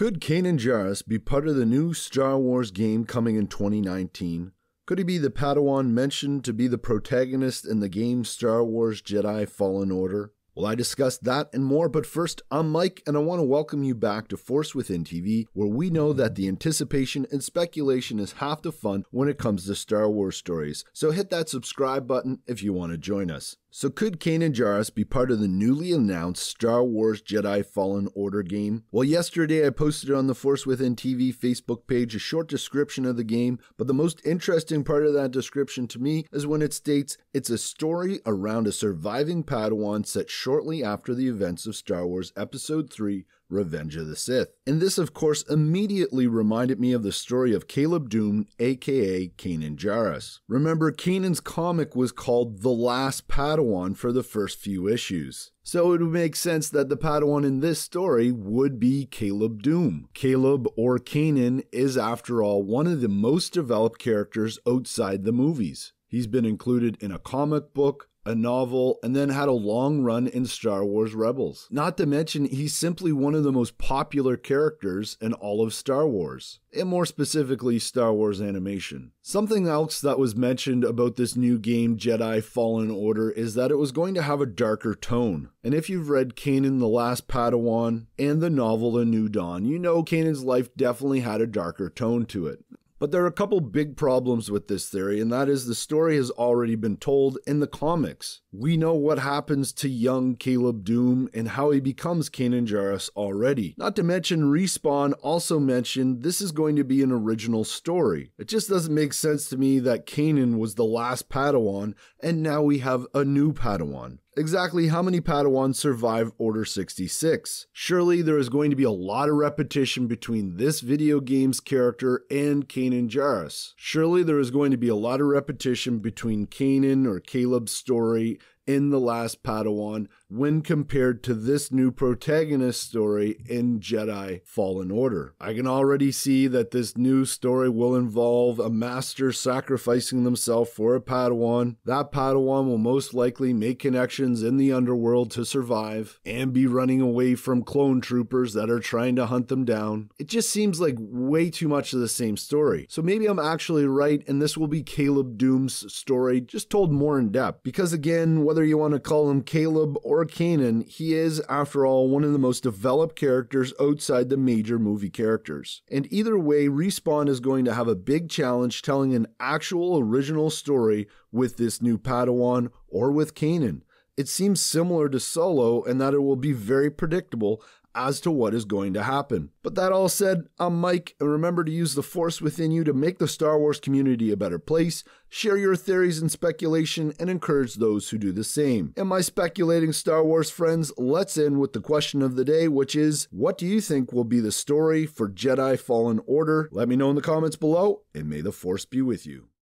Could Kanan Jarrus be part of the new Star Wars game coming in 2019? Could he be the Padawan mentioned to be the protagonist in the game Star Wars Jedi Fallen Order? Well, I discussed that and more, but first, I'm Mike, and I want to welcome you back to Force Within TV, where we know that the anticipation and speculation is half the fun when it comes to Star Wars stories, so hit that subscribe button if you want to join us. So could Kanan Jarrus be part of the newly announced Star Wars Jedi Fallen Order game? Well, yesterday I posted on the Force Within TV Facebook page a short description of the game, but the most interesting part of that description to me is when it states it's a story around a surviving Padawan set shortly after the events of Star Wars Episode 3, Revenge of the Sith. And this, of course, immediately reminded me of the story of Caleb Dume, aka Kanan Jarrus. Remember, Kanan's comic was called The Last Padawan for the first few issues. So it would make sense that the Padawan in this story would be Caleb Dume. Caleb, or Kanan, is after all one of the most developed characters outside the movies. He's been included in a comic book, a novel, and then had a long run in Star Wars Rebels. Not to mention, he's simply one of the most popular characters in all of Star Wars, and more specifically, Star Wars animation. Something else that was mentioned about this new game, Jedi Fallen Order, is that it was going to have a darker tone. And if you've read Kanan the Last Padawan and the novel A New Dawn, you know Kanan's life definitely had a darker tone to it. But there are a couple big problems with this theory, and that is the story has already been told in the comics. We know what happens to young Caleb Dume and how he becomes Kanan Jarrus already. Not to mention, Respawn also mentioned this is going to be an original story. It just doesn't make sense to me that Kanan was the last Padawan, and now we have a new Padawan. Exactly how many Padawans survive Order 66? Surely there is going to be a lot of repetition between this video game's character and Kanan Jarrus. Surely there is going to be a lot of repetition between Kanan or Caleb's story in The Last Padawan when compared to this new protagonist story in Jedi Fallen Order. I can already see that this new story will involve a master sacrificing themselves for a Padawan. That Padawan will most likely make connections in the underworld to survive and be running away from clone troopers that are trying to hunt them down. It just seems like way too much of the same story. So maybe I'm actually right and this will be Caleb Dume's story just told more in depth, because again, whether you want to call him Caleb or Kanan, he is, after all, one of the most developed characters outside the major movie characters. And either way, Respawn is going to have a big challenge telling an actual original story with this new Padawan or with Kanan. It seems similar to Solo in that it will be very predictable as to what is going to happen. But that all said, I'm Mike, and remember to use the Force within you to make the Star Wars community a better place, share your theories and speculation, and encourage those who do the same. And my speculating Star Wars friends, let's end with the question of the day, which is, what do you think will be the story for Jedi Fallen Order? Let me know in the comments below, and may the Force be with you.